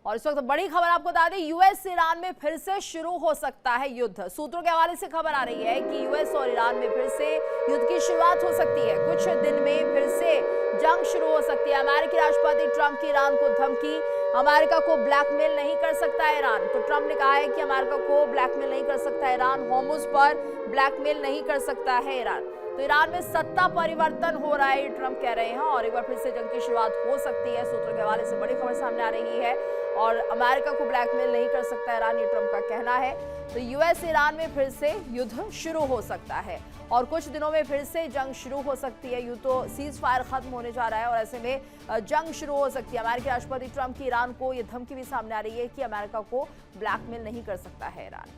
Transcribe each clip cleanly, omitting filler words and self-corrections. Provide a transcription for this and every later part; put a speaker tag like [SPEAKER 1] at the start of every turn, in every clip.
[SPEAKER 1] और इस वक्त बड़ी खबर आपको बता दें, यूएस ईरान में फिर से शुरू हो सकता है युद्ध। सूत्रों के हवाले से खबर आ रही है कि यूएस और ईरान में फिर से युद्ध की शुरुआत हो सकती है। कुछ दिन में फिर से जंग शुरू हो सकती है। अमेरिकी राष्ट्रपति ट्रंप की ईरान को धमकी, अमेरिका को ब्लैकमेल नहीं कर सकता ईरान। तो ट्रंप ने कहा है कि अमेरिका को ब्लैकमेल नहीं कर सकता ईरान, होर्मुज पर ब्लैकमेल नहीं कर सकता है ईरान। तो ईरान में सत्ता परिवर्तन हो रहा है, ट्रंप कह रहे हैं, और एक बार फिर से जंग की शुरुआत हो सकती है। सूत्रों के हवाले से बड़ी खबर सामने आ रही है। और अमेरिका को ब्लैकमेल नहीं कर सकता ईरान, ये ट्रंप का कहना है। तो यूएस ईरान में फिर से युद्ध शुरू हो सकता है और कुछ दिनों में फिर से जंग शुरू हो सकती है। यूं तो सीज फायर खत्म होने जा रहा है और ऐसे में जंग शुरू हो सकती है। अमेरिकी राष्ट्रपति ट्रंप की ईरान को यह धमकी भी सामने आ रही है कि अमेरिका को ब्लैकमेल नहीं कर सकता है ईरान।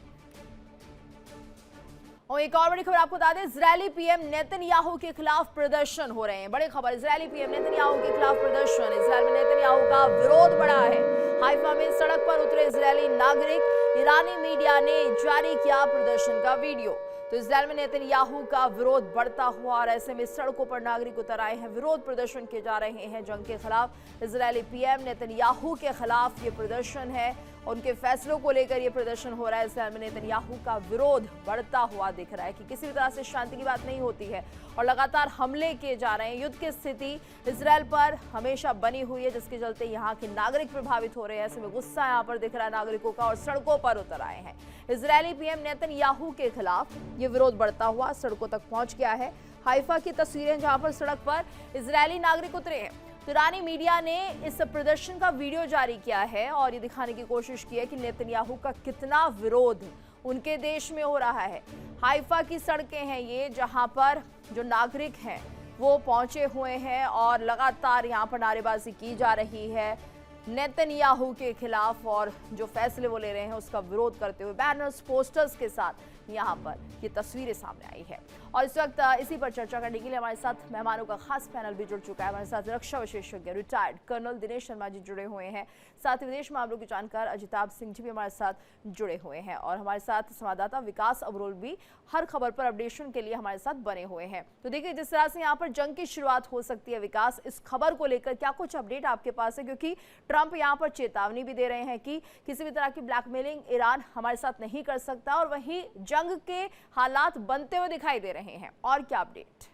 [SPEAKER 1] और एक और बड़ी खबर आपको बता दें, इजरायली पीएम नेतन्याहू के खिलाफ प्रदर्शन हो रहे हैं। बड़ी खबर, इजरायली पीएम नेतन्याहू के खिलाफ प्रदर्शन। इजरायल में नेतन्याहू का विरोध बढ़ा है। हाइफा में सड़क पर उतरे इजरायली नागरिक, ईरानी मीडिया ने जारी किया प्रदर्शन का वीडियो। तो इजरायल में नेतन्याहू का विरोध बढ़ता हुआ और ऐसे में सड़कों पर नागरिक उतर आए हैं, विरोध प्रदर्शन किए जा रहे हैं जंग के खिलाफ। इजरायली पीएम नेतन्याहू के खिलाफ ये प्रदर्शन है, उनके फैसलों को लेकर ये प्रदर्शन हो रहा है। इजरायल में नेतन्याहू का विरोध बढ़ता हुआ दिख रहा है कि किसी भी तरह से शांति की बात नहीं होती है और लगातार हमले किए जा रहे हैं। युद्ध की स्थिति इजरायल पर हमेशा बनी हुई है, जिसके चलते यहाँ के नागरिक प्रभावित हो रहे हैं। ऐसे में गुस्सा यहाँ पर दिख रहा है नागरिकों का और सड़कों पर उतर आए हैं। इजरायली पीएम नेतन्याहू के खिलाफ ये विरोध बढ़ता हुआ सड़कों तक पहुंच गया है। हाइफा की तस्वीरें जहां पर सड़क पर इजरायली नागरिक उतरे हैं। तो ईरानी मीडिया ने इस प्रदर्शन का वीडियो जारी किया है और ये दिखाने की कोशिश की है कि नेतन्याहू का कितना विरोध उनके देश में हो रहा है। हाइफा की सड़कें हैं ये, जहां पर जो नागरिक हैं वो पहुंचे हुए हैं और लगातार यहां पर नारेबाजी की जा रही है नेतन्याहू के खिलाफ, और जो फैसले वो ले रहे हैं उसका विरोध करते हुए बैनर्स, पोस्टर्स के साथ यहाँ पर ये तस्वीरें सामने आई है। और इस वक्त इसी पर चर्चा करने के लिए हमारे साथ मेहमानों का खास पैनल भी जुड़ चुका है। हमारे साथ रक्षा विशेषज्ञ रिटायर्ड कर्नल दिनेश शर्मा जी जुड़े हुए हैं, साथ ही विदेश मामलों के जानकार अजिताभ सिंह जी भी हमारे साथ जुड़े हुए हैं, और हमारे साथ संवाददाता विकास अब्रोल भी हर खबर पर अपडेशन के लिए हमारे साथ बने हुए हैं। तो देखिए, जिस तरह से यहाँ पर जंग की शुरुआत हो सकती है, विकास, इस खबर को लेकर क्या कुछ अपडेट आपके पास है? क्योंकि ट्रंप यहाँ पर चेतावनी भी दे रहे हैं कि किसी भी तरह की ब्लैकमेलिंग ईरान हमारे साथ नहीं कर सकता, और वहीं जंग के हालात बनते हुए दिखाई दे रहे हैं। और क्या अपडेट?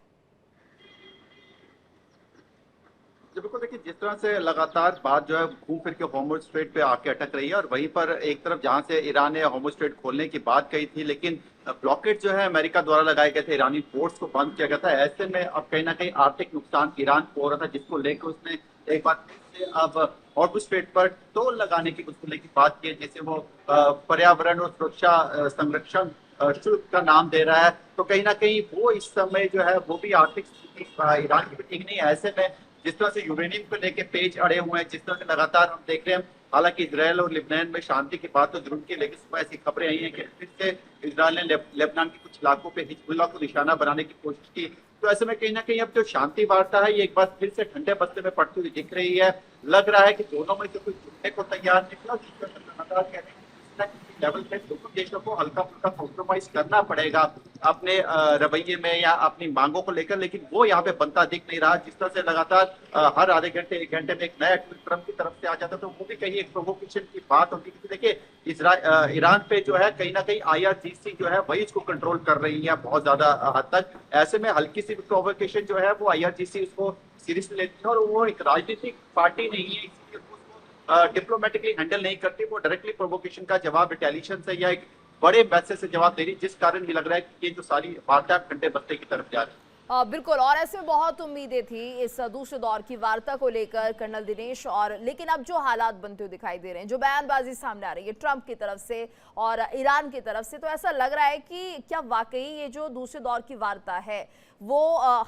[SPEAKER 2] बिल्कुल, देखिए, जिस तरह से लगातार बात जो है घूम फिर के होर्मुज स्ट्रेट पे आके अटक रही है, और वहीं पर एक तरफ जहां से ईरान ने होर्मुज स्ट्रेट खोलने की बात कही थी, लेकिन ब्लॉकेट जो है अमेरिका द्वारा लगाए गए थे, ईरानी पोर्ट्स को बंद किया गया था। ऐसे में अब कहीं ना कहीं आर्थिक नुकसान ईरान को हो रहा था, जिसको लेकर उसने एक बार फिर से अब होर्मुज स्ट्रेट पर टोल लगाने की उसको लेकर बात की है, जिसे वो पर्यावरण और सुरक्षा संरक्षण शुल्क का नाम दे रहा है। तो कहीं ना कहीं वो इस समय जो है वो भी आर्थिक स्थिति ईरान की भी ठीक नहीं है। ऐसे में जिस तरह से यूरेनियम को लेके पेज अड़े हुए हैं, जिस तरह से लगातार हम देख रहे हैं, हालांकि इजरायल और लेबनान में शांति की बात तो जरूर की, लेकिन सुबह ऐसी खबरें आई हैं कि फिर से इजरायल ने लेबनान के कुछ इलाकों पे हिजबुल्लाह को निशाना बनाने की कोशिश की। तो ऐसे में कहीं ना कहीं अब जो शांति वार्ता है ये एक बार फिर से ठंडे बस्ते में पड़ती हुई दिख रही है। लग रहा है कि दोनों में से कोई जुड़ने को तैयार नहीं, लगातार कह रहे हैं लेवल पे दोनों देशों को हल्का फुल्का कॉम्प्रोमाइज करना पड़ेगा अपने रवैये में या अपनी मांगों को लेकर, लेकिन वो यहाँ पे बनता दिख नहीं रहा। जिस तरह से लगातार हर आधे घंटे एक घंटे में एक नया ट्वीट ट्रंप की तरफ से आ जाता, तो वो भी कहीं एक प्रोवोकेशन की बात होती है। देखिए, ईरान पे जो है कहीं ना कहीं IRGC जो है वही इसको कंट्रोल कर रही है बहुत ज्यादा हद तक। ऐसे में हल्की सी प्रोवोकेशन जो है वो IRGC उसको सीरियस लेती है, और वो एक राजनीतिक पार्टी नहीं है, डिप्लोमेटिकली हैंडल नहीं करती। वो डायरेक्टली प्रोवोकेशन का जवाब रिटेलिएशन से या एक बड़े मैसेज से जवाब दे रही, जिस कारण भी लग रहा है कि ये जो सारी वार्ता ठंडे बस्ते की तरफ जा रही है।
[SPEAKER 1] बिल्कुल, और ऐसे में बहुत उम्मीदें थी इस दूसरे दौर की वार्ता को लेकर कर्नल दिनेश, और लेकिन अब जो हालात बनते हुए दिखाई दे रहे हैं, जो बयानबाजी सामने आ रही है ट्रंप की तरफ से और ईरान की तरफ से, तो ऐसा लग रहा है कि क्या वाकई ये जो दूसरे दौर की वार्ता है वो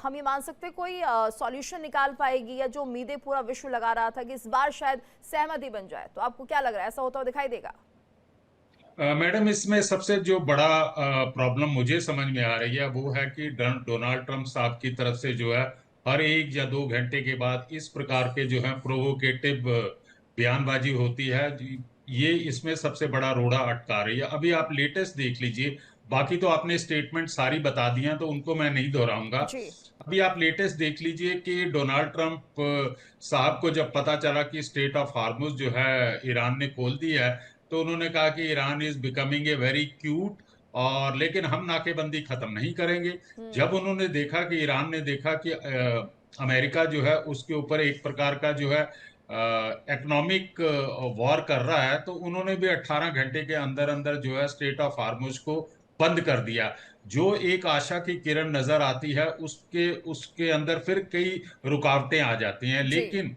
[SPEAKER 1] हम ये मान सकते कोई सॉल्यूशन निकाल पाएगी, या जो उम्मीदें पूरा विश्व लगा रहा था कि इस बार शायद सहमति बन जाए? तो आपको क्या लग रहा है, ऐसा होता हुआ दिखाई देगा?
[SPEAKER 3] मैडम, इसमें सबसे जो बड़ा प्रॉब्लम मुझे समझ में आ रही है वो है कि डोनाल्ड ट्रंप साहब की तरफ से जो है हर 1 या 2 घंटे के बाद इस प्रकार के जो है प्रोवोकेटिव बयानबाजी होती है। ये इसमें सबसे बड़ा रोड़ा अटका रही है। अभी आप लेटेस्ट देख लीजिए, बाकी तो आपने स्टेटमेंट सारी बता दी हैं, तो उनको मैं नहीं दोहराऊंगा।
[SPEAKER 1] जी।
[SPEAKER 3] अभी आप लेटेस्ट देख लीजिए कि डोनाल्ड ट्रंप साहब को जब पता चला कि स्टेट ऑफ हार्मुज जो है ईरान ने खोल दिया है, तो उन्होंने कहा कि Iran is becoming a very cute, और लेकिन हम नाकेबंदी खत्म नहीं करेंगे। जब उन्होंने देखा कि ईरान ने देखा कि अमेरिका जो है उसके ऊपर एक प्रकार का जो है इकोनॉमिक वॉर कर रहा है, तो उन्होंने भी 18 घंटे के अंदर अंदर जो है स्टेट ऑफ हार्मुज को बंद कर दिया। जो एक आशा की किरण नजर आती है, उसके उसके अंदर फिर कई रुकावटें आ जाती हैं।
[SPEAKER 1] जी।
[SPEAKER 3] लेकिन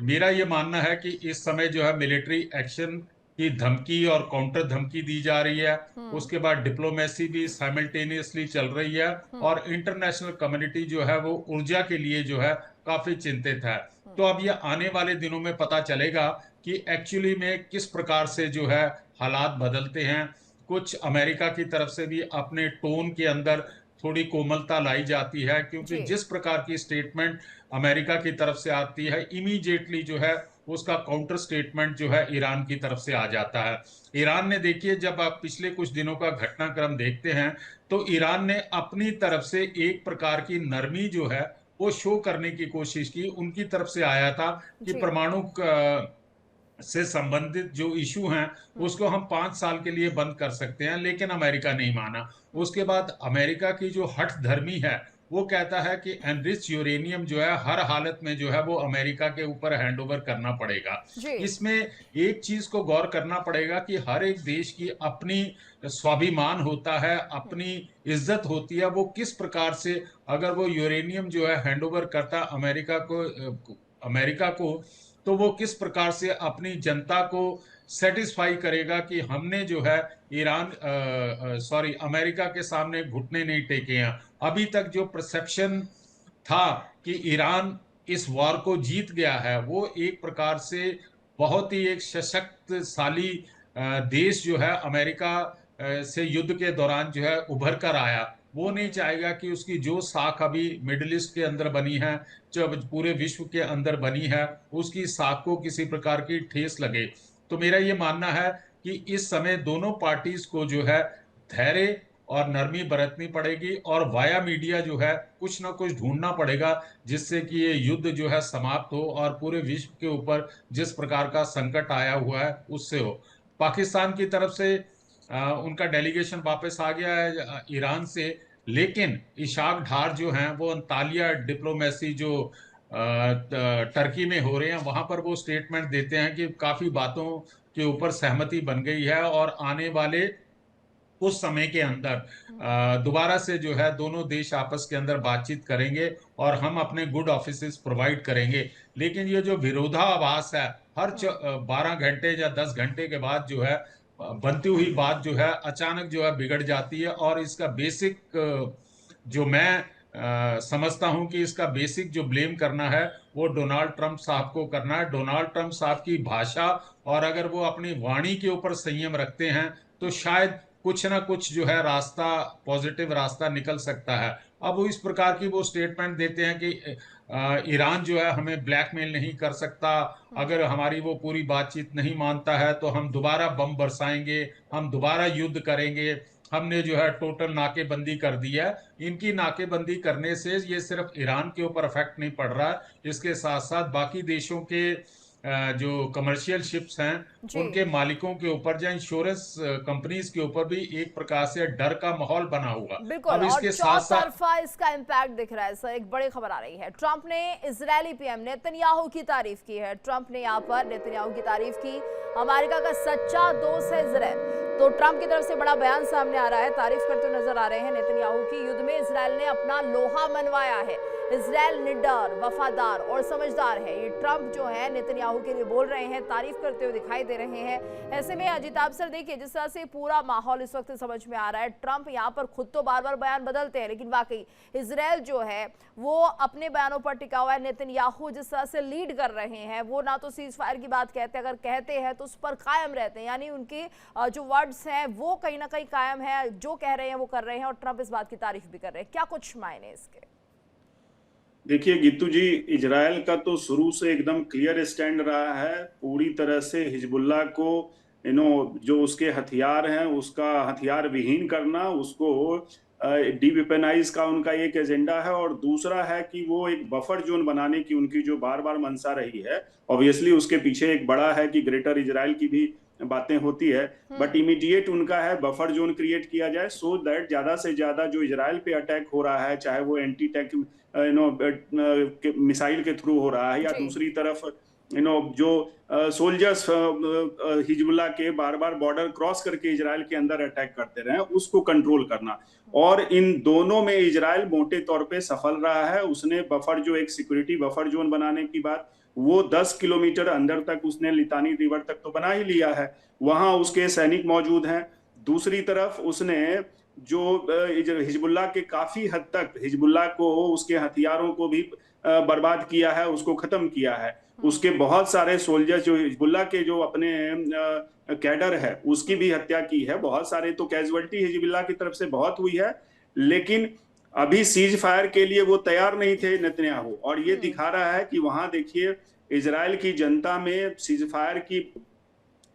[SPEAKER 3] मेरा ये मानना है कि इस समय जो है मिलिट्री एक्शन की धमकी और काउंटर धमकी दी जा रही है, उसके बाद डिप्लोमेसी भी साइमल्टेनियसली चल रही है, और इंटरनेशनल कम्युनिटी जो है वो ऊर्जा के लिए जो है काफी चिंतित है। तो अब ये आने वाले दिनों में पता चलेगा कि एक्चुअली में किस प्रकार से जो है हालात बदलते हैं। कुछ अमेरिका की तरफ से भी अपने टोन के अंदर थोड़ी कोमलता लाई जाती है, क्योंकि
[SPEAKER 1] जी।
[SPEAKER 3] जिस प्रकार की स्टेटमेंट अमेरिका की तरफ से आती है, इमीडिएटली जो है उसका काउंटर स्टेटमेंट जो है ईरान की तरफ से आ जाता है। ईरान ने, देखिए, जब आप पिछले कुछ दिनों का घटनाक्रम देखते हैं, तो ईरान ने अपनी तरफ से एक प्रकार की नरमी जो है वो शो करने की कोशिश की। उनकी तरफ से आया था कि
[SPEAKER 1] जी।
[SPEAKER 3] परमाणु से संबंधित जो इशू हैं उसको हम 5 साल के लिए बंद कर सकते हैं, लेकिन अमेरिका नहीं माना। उसके बाद अमेरिका की जो हठ धर्मी है, वो कहता है कि एनरिच यूरेनियम जो है हर हालत में जो है वो अमेरिका के ऊपर हैंडओवर करना पड़ेगा।
[SPEAKER 1] जी।
[SPEAKER 3] इसमें एक चीज को गौर करना पड़ेगा कि हर एक देश की अपनी स्वाभिमान होता है, अपनी इज्जत होती है। वो किस प्रकार से, अगर वो यूरेनियम जो है हैंडओवर करता अमेरिका को, तो वो किस प्रकार से अपनी जनता को सेटिस्फाई करेगा कि हमने जो है अमेरिका के सामने घुटने नहीं टेके हैं। अभी तक जो परसेप्शन था कि ईरान इस वॉर को जीत गया है, वो एक प्रकार से बहुत ही एक सशक्तशाली देश जो है अमेरिका से युद्ध के दौरान जो है उभर कर आया। वो नहीं चाहेगा कि उसकी जो साख अभी मिडिल ईस्ट के अंदर बनी है, जो पूरे विश्व के अंदर बनी है, उसकी साख को किसी प्रकार की ठेस लगे। तो मेरा ये मानना है कि इस समय दोनों पार्टीज को जो है धैर्य और नरमी बरतनी पड़ेगी, और वाया मीडिया जो है कुछ ना कुछ ढूंढना पड़ेगा जिससे कि ये युद्ध जो है समाप्त हो, और पूरे विश्व के ऊपर जिस प्रकार का संकट आया हुआ है उससे हो। पाकिस्तान की तरफ से उनका डेलीगेशन वापस आ गया है ईरान से, लेकिन इशाक ढार जो हैं वो अंतालिया डिप्लोमेसी जो टर्की में हो रहे हैं, वहां पर वो स्टेटमेंट देते हैं कि काफी बातों के ऊपर सहमति बन गई है, और आने वाले उस समय के अंदर दोबारा से जो है दोनों देश आपस के अंदर बातचीत करेंगे, और हम अपने गुड ऑफिसेस प्रोवाइड करेंगे। लेकिन ये जो विरोधाभास है, हर 12 घंटे या 10 घंटे के बाद जो है बनती हुई बात जो है अचानक जो है बिगड़ जाती है। और इसका बेसिक जो मैं समझता हूं कि इसका बेसिक जो ब्लेम करना है वो डोनाल्ड ट्रंप साहब को करना है। डोनाल्ड ट्रंप साहब की भाषा, और अगर वो अपनी वाणी के ऊपर संयम रखते हैं, तो शायद कुछ ना कुछ जो है रास्ता, पॉजिटिव रास्ता निकल सकता है। अब वो इस प्रकार की वो स्टेटमेंट देते हैं कि ईरान जो है हमें ब्लैकमेल नहीं कर सकता, अगर हमारी वो पूरी बातचीत नहीं मानता है तो हम दोबारा बम बरसाएंगे, हम दोबारा युद्ध करेंगे, हमने जो है टोटल नाकेबंदी कर दी है। इनकी नाकेबंदी करने से ये सिर्फ ईरान के ऊपर इफेक्ट नहीं पड़ रहा है, इसके साथ साथ बाकी देशों के जो कमर्शियल शिप्स हैं
[SPEAKER 1] जी।
[SPEAKER 3] उनके मालिकों के ऊपर या इंश्योरेंस कंपनीज के ऊपर भी एक प्रकार से डर का माहौल बना हुआ।
[SPEAKER 1] बिल्कुल,
[SPEAKER 3] अब
[SPEAKER 1] और
[SPEAKER 3] इसके साथ साथ
[SPEAKER 1] चौतरफा इसका इम्पैक्ट दिख रहा है। सर, एक बड़ी खबर आ रही है। ट्रंप ने इजरायली पीएम नेतन्याहू की तारीफ की है। ट्रंप ने यहाँ पर नेतन्याहू की तारीफ की। अमेरिका का सच्चा दोस्त है इजरायल, तो ट्रंप की तरफ से बड़ा बयान सामने आ रहा है, तारीफ करते हुए नजर आ रहे हैं नेतन्याहू की। युद्ध में इजरायल ने अपना लोहा मनवाया है। इजरायल निडर, वफादार और समझदार है, ये ट्रंप जो है नेतन्याहू के लिए बोल रहे हैं, तारीफ करते हुए दिखाई दे रहे हैं। ऐसे में अजिताभ सर, देखिए जिस तरह से पूरा माहौल इस वक्त समझ में आ रहा है, ट्रंप यहाँ पर खुद तो बार बार बयान बदलते हैं, लेकिन वाकई इजरायल जो है वो अपने बयानों पर टिका हुआ है। नेतन्याहू जिस तरह से लीड कर रहे हैं, वो ना तो सीज फायर की बात कहते हैं, अगर कहते हैं तो उस पर कायम रहते हैं, यानी उनके जो वर्ड्स हैं वो कहीं ना कहीं कायम है, जो कह रहे हैं वो कर रहे हैं, और ट्रंप इस बात की तारीफ भी कर रहे हैं। क्या कुछ मायने इसके?
[SPEAKER 4] देखिए गीतू जी, इजराइल का तो शुरू से एकदम क्लियर स्टैंड रहा है, पूरी तरह से हिजबुल्लाह को जो उसके हथियार हैं उसका हथियार विहीन करना, उसको डीवेपनाइज का उनका एक एजेंडा है। और दूसरा है कि वो एक बफर जोन बनाने की उनकी जो बार बार मंशा रही है, ऑब्वियसली उसके पीछे एक बड़ा है कि ग्रेटर इजराइल की भी बातें होती है, बट इमीडिएट उनका है बफर जोन क्रिएट किया जाए, सो दैट ज्यादा से ज्यादा जो इजराइल पे अटैक हो रहा है, चाहे वो एंटी टैंक मिसाइल के थ्रू हो रहा है, या दूसरी तरफ जो सोल्जर्स हिजबुल्लाह के बार बार बॉर्डर क्रॉस करके इजराइल के अंदर अटैक करते रहे, उसको कंट्रोल करना। और इन दोनों में इजराइल मोटे तौर पे सफल रहा है। उसने बफर जो एक सिक्योरिटी बफर जोन बनाने की बात, वो 10 किलोमीटर अंदर तक उसने लितानी रिवर तक तो बना ही लिया है, वहां उसके सैनिक मौजूद हैं। दूसरी तरफ उसने जो हिजबुल्लाह के काफी हद तक हिजबुल्लाह को उसके हथियारों को भी बर्बाद किया है, उसको खत्म किया है। उसके बहुत सारे सोल्जर्स जो हिजबुल्लाह के जो अपने कैडर है उसकी भी हत्या की है। बहुत सारे तो कैजुअल्टी हिजबुल्लाह की तरफ से बहुत हुई है, लेकिन अभी सीज फायर के लिए वो तैयार नहीं थे नेतन्याहू। और ये दिखा रहा है कि वहां देखिए इजराइल की जनता में सीज फायर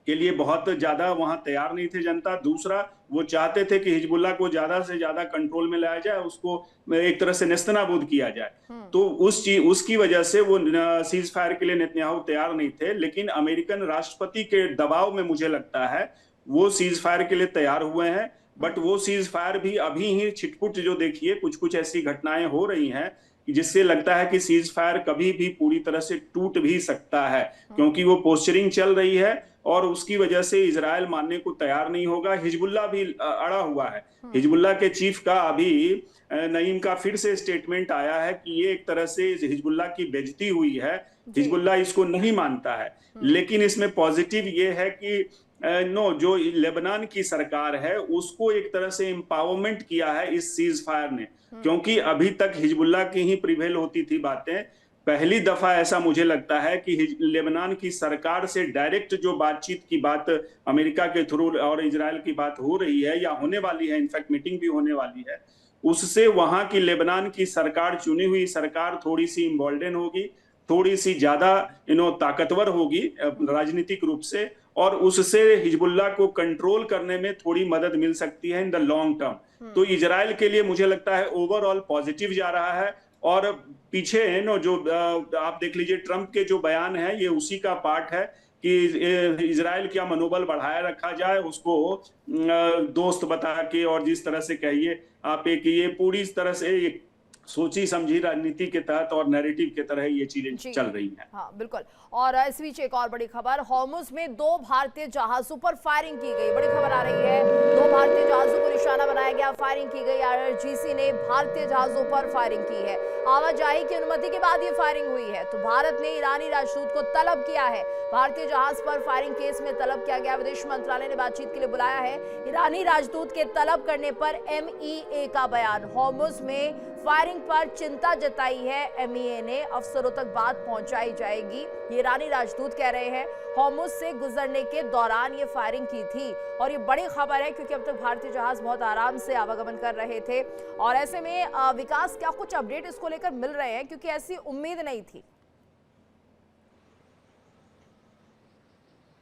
[SPEAKER 4] के लिए बहुत ज्यादा वहां तैयार नहीं थे जनता। दूसरा, वो चाहते थे कि हिजबुल्लाह को ज्यादा से ज्यादा कंट्रोल में लाया जाए, उसको एक तरह से नेस्तनाबूद किया जाए। तो उसकी वजह से वो सीज फायर के लिए नेतन्याहू तैयार नहीं थे। लेकिन अमेरिकन राष्ट्रपति के दबाव में मुझे लगता है वो सीज फायर के लिए तैयार हुए हैं। बट वो सीज फायर भी अभी ही छिटपुट, जो देखिए कुछ कुछ ऐसी घटनाएं हो रही हैं जिससे लगता है कि सीज फायर कभी भी पूरी तरह से टूट भी सकता है, क्योंकि वो पोस्चरिंग चल रही है और उसकी वजह से इजराइल मानने को तैयार नहीं होगा। हिजबुल्लाह भी अड़ा हुआ है। हिजबुल्लाह के चीफ का अभी नईम का फिर से स्टेटमेंट आया है कि ये एक तरह से हिजबुल्लाह की बेइज्जती हुई है, हिजबुल्लाह इसको नहीं मानता है। लेकिन इसमें पॉजिटिव ये है कि जो लेबनान की सरकार है उसको एक तरह से एम्पावरमेंट किया है इस सीज फायर ने, क्योंकि अभी तक हिजबुल्लाह की ही प्रिवेल होती थी बातें। पहली दफा ऐसा मुझे लगता है कि लेबनान की सरकार से डायरेक्ट जो बातचीत की बात अमेरिका के थ्रू और इजराइल की बात हो रही है या होने वाली है, इनफैक्ट मीटिंग भी होने वाली है, उससे वहां की लेबनान की सरकार, चुनी हुई सरकार थोड़ी सी इम्बोल्डन होगी, थोड़ी सी ज्यादा ताकतवर होगी राजनीतिक रूप से, और उससे हिजबुल्लाह को कंट्रोल करने में थोड़ी मदद मिल सकती है इन द लॉन्ग टर्म। तो इजराइल के लिए मुझे लगता है ओवरऑल पॉजिटिव जा रहा है। और पीछे जो आप देख लीजिए ट्रंप के जो बयान है, ये उसी का पार्ट है कि इजराइल का मनोबल बढ़ाया रखा जाए, उसको दोस्त बता के, और जिस तरह से कहिए आप एक ये पूरी तरह से एक सोची समझी राजनीति के तहत और नैरेटिव के तरह ये चीजें चल रही हैं।
[SPEAKER 1] हाँ बिल्कुल। और इस बीच एक और बड़ी खबर, हॉर्मुज में 2 भारतीय जहाजों पर फायरिंग की गई। बड़ी खबर आ रही है, 2 भारतीय जहाजों को निशाना बनाया गया, फायरिंग की गई। IRGC ने भारतीय जहाजों पर फायरिंग की है। आवाजाही की अनुमति के बाद ये फायरिंग हुई है। तो भारत ने ईरानी राजदूत को तलब किया है। भारतीय जहाज पर फायरिंग केस में तलब किया गया। विदेश मंत्रालय ने बातचीत के लिए बुलाया है। ईरानी राजदूत के तलब करने पर MEA का बयान, हॉर्मुज में फायरिंग पर चिंता जताई है MEA ने, अफसरों तक बात पहुंचाई जाएगी, ये ईरानी राजदूत कह रहे हैं। हॉर्मुज से गुजरने के दौरान ये फायरिंग की थी और ये बड़ी खबर है क्योंकि अब तक भारतीय जहाज बहुत आराम से आवागमन कर रहे थे। और ऐसे में विकास, क्या कुछ अपडेट इसको लेकर मिल रहे हैं, क्योंकि ऐसी उम्मीद नहीं थी?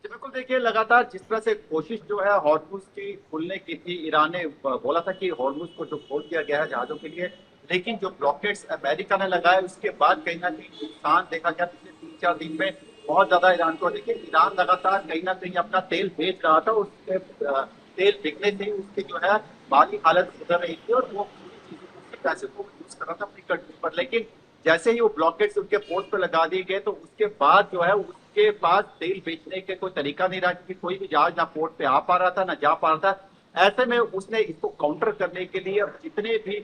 [SPEAKER 2] बिल्कुल, देखिए लगातार जिस तरह से कोशिश जो है हॉर्मुज की खुलने की थी, ईरान ने बोला था कि हॉर्मुज को जो खोल दिया गया है जहाजों के लिए, लेकिन जो ब्लॉकेट्स अमेरिका ने लगाए उसके बाद कहीं ना कहीं नुकसान देखा गया पिछले 3-4 दिन में बहुत ज्यादा ईरान को। देखिए ईरान लगातार कहीं ना कहीं अपना तेल बेच रहा था, उसके तेल बिकने से ही उसकी जो है माली हालत सुधर रही थी और वो पूरी चीजों पैसे को यूज कर रहा था अपनी कंट्री पर। लेकिन जैसे ही वो ब्लॉकेट्स उनके पोर्ट पर लगा दिए गए तो उसके बाद जो है उसके पास तेल बेचने के कोई तरीका नहीं रहा, क्योंकि कोई भी जहाज ना पोर्ट पे आ पा रहा था ना जा पा रहा था। ऐसे में उसने इसको काउंटर करने के लिए जितने भी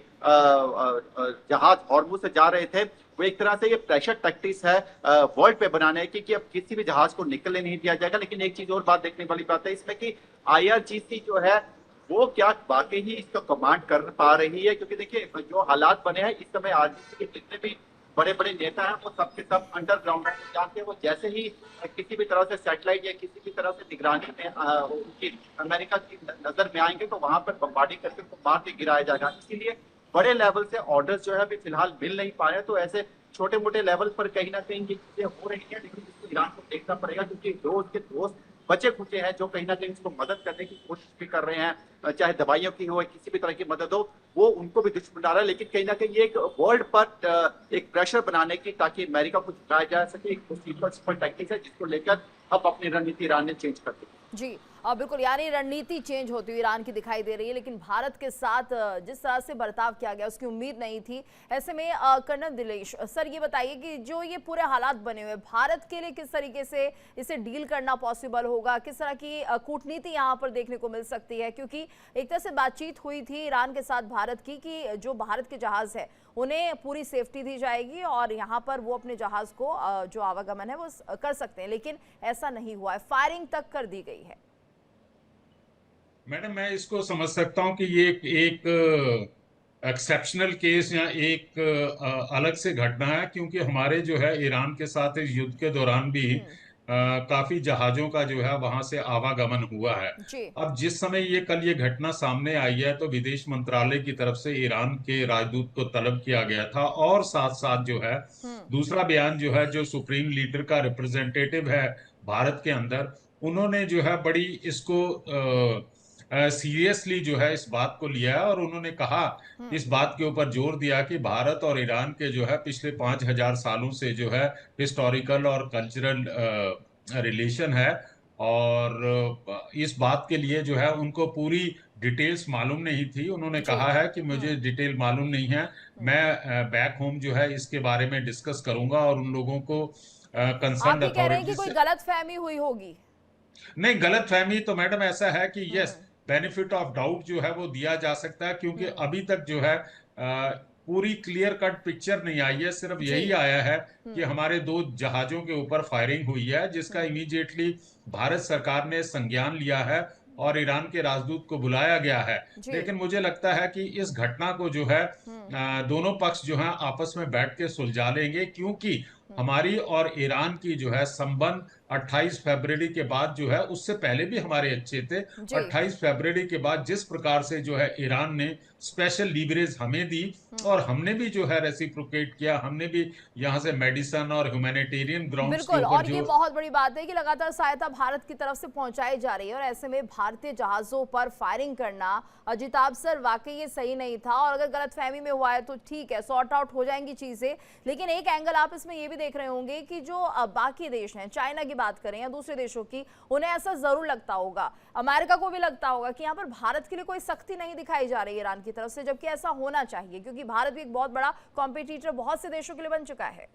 [SPEAKER 2] जहाज हॉर्मुज से जा रहे थे, वो एक तरह से ये प्रेशर टैक्टिक्स है वर्ल्ड पे बनाने की कि अब किसी भी जहाज को निकलने नहीं दिया जाएगा। लेकिन एक चीज और बात देखने वाली बात है इसमें कि IRGC जो है वो क्या वाकई ही इसको कमांड कर पा रही है, क्योंकि देखिए जो हालात बने हैं इस समय IRGC के जितने भी बड़े बड़े नेता हैं वो सबके सब अंडरग्राउंड जानते हैं। वो जैसे ही किसी भी तरह से सैटेलाइट या किसी भी तरह से निगरानी में उनकी अमेरिका की नजर में आएंगे तो वहां पर बमबार्डिंग करके उनको मार के गिराया जाएगा। इसीलिए बड़े लेवल से ऑर्डर्स जो है अभी फिलहाल मिल नहीं पा रहे, तो ऐसे छोटे मोटे लेवल पर कहीं ना कहीं ये चीजें हो रही है। लेकिन इसको ईरान को देखना पड़ेगा, क्योंकि जो उसके दोस्त बचे खुचे हैं जो कहीं ना कहीं उसको मदद करने की कोशिश भी कर रहे हैं, चाहे दवाइयों की हो, किसी भी तरह की मदद हो, वो उनको भी दुश्मन डाल रहा है। लेकिन कहीं ना कहीं ये एक वर्ल्ड पर एक प्रेशर बनाने की, ताकि अमेरिका को झुकाया जा सके, एक सिंपल टैक्टिक्स है जिसको लेकर अब अपनी रणनीति ईरान ने चेंज कर दी।
[SPEAKER 1] जी बिल्कुल, यानी रणनीति चेंज होती हुई ईरान की दिखाई दे रही है, लेकिन भारत के साथ जिस तरह से बर्ताव किया गया उसकी उम्मीद नहीं थी। ऐसे में कर्नल दिलेश सर, ये बताइए कि जो ये पूरे हालात बने हुए भारत के लिए किस तरीके से इसे डील करना पॉसिबल होगा, किस तरह की कूटनीति यहाँ पर देखने को मिल सकती है? क्योंकि एक तरह से बातचीत हुई थी ईरान के साथ भारत की कि जो भारत के जहाज है उन्हें पूरी सेफ्टी दी जाएगी और यहाँ पर वो अपने जहाज को जो आवागमन है वो कर सकते हैं, लेकिन ऐसा नहीं हुआ है, फायरिंग तक कर दी गई है।
[SPEAKER 3] मैडम, मैं इसको समझ सकता हूँ कि ये एक एक्सेप्शनल केस या एक अलग से घटना है, क्योंकि हमारे जो है ईरान के साथ इस युद्ध के दौरान भी काफी जहाजों का जो है वहां से आवागमन हुआ है। अब जिस समय ये घटना सामने आई है तो विदेश मंत्रालय की तरफ से ईरान के राजदूत को तलब किया गया था, और साथ साथ जो है दूसरा बयान जो है जो सुप्रीम लीडर का रिप्रेजेंटेटिव है भारत के अंदर, उन्होंने जो है बड़ी इसको सीरियसली जो है इस बात को लिया है, और उन्होंने कहा, इस बात के ऊपर जोर दिया कि भारत और ईरान के जो है पिछले 5000 सालों से जो है हिस्टोरिकल और कल्चरल रिलेशन है, और इस बात के लिए जो है उनको पूरी डिटेल्स मालूम नहीं थी। उन्होंने कहा है कि मुझे डिटेल मालूम नहीं है, मैं बैक होम जो है इसके बारे में डिस्कस करूंगा और उन लोगों को कंसर्न
[SPEAKER 1] अथॉरिटी कह रहे हैं कि कोई गलतफहमी हुई होगी।
[SPEAKER 3] नहीं, गलतफहमी तो मैडम ऐसा है कि यस, बेनिफिट ऑफ डाउट जो है वो दिया जा सकता है, क्योंकि अभी तक जो है पूरी क्लियर कट पिक्चर नहीं आई है। सिर्फ यही आया है कि हमारे 2 जहाजों के ऊपर फायरिंग हुई है, जिसका इमीडिएटली भारत सरकार ने संज्ञान लिया है और ईरान के राजदूत को बुलाया गया है। लेकिन मुझे लगता है कि इस घटना को जो है दोनों पक्ष जो है आपस में बैठ के सुलझा लेंगे, क्योंकि हमारी और ईरान की जो है संबंध 28 फरवरी के बाद जो है, उससे पहले भी हमारे अच्छे थे। 28 फरवरी के बाद जिस प्रकार से जो है ईरान ने स्पेशल लीवरेज हमें दी और हमने भी जो है रेसिप्रोकेट किया, हमने भी यहाँ से मेडिसिन और ह्यूमैनिटेरियन ग्राउंड्स के ऊपर
[SPEAKER 1] और ये बहुत बड़ी बात है कि लगातार सहायता भारत की तरफ से पहुंचाई जा रही है, और ऐसे में भारतीय जहाजों पर फायरिंग करना अजिताभ सर वाकई ये सही नहीं था। और अगर गलतफहमी में हुआ है तो ठीक है, सॉर्ट आउट हो जाएंगी चीजें, लेकिन एक एंगल आप इसमें ये भी देख रहे होंगे कि जो बाकी देश हैं, चाइना की बात करें या दूसरे देशों की, उन्हें ऐसा जरूर लगता होगा, अमेरिका को भी लगता होगा कि यहाँ पर भारत के लिए कोई सख्ती नहीं दिखाई जा रही है ईरान की तरफ से, जबकि ऐसा होना चाहिए, क्योंकि भारत भी एक बहुत बड़ा कॉम्पिटिटर बहुत से देशों के लिए बन चुका है।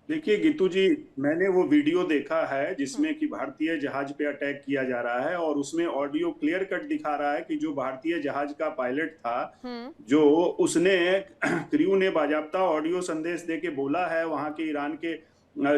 [SPEAKER 4] देखिए गीतू जी, मैंने वो वीडियो देखा है जिसमें कि भारतीय जहाज पे अटैक किया जा रहा है, और उसमें ऑडियो क्लियर कट दिखा रहा है कि जो भारतीय जहाज का पायलट था, जो उसने क्रू ने बाजाबता ऑडियो संदेश दे के बोला है वहां के ईरान के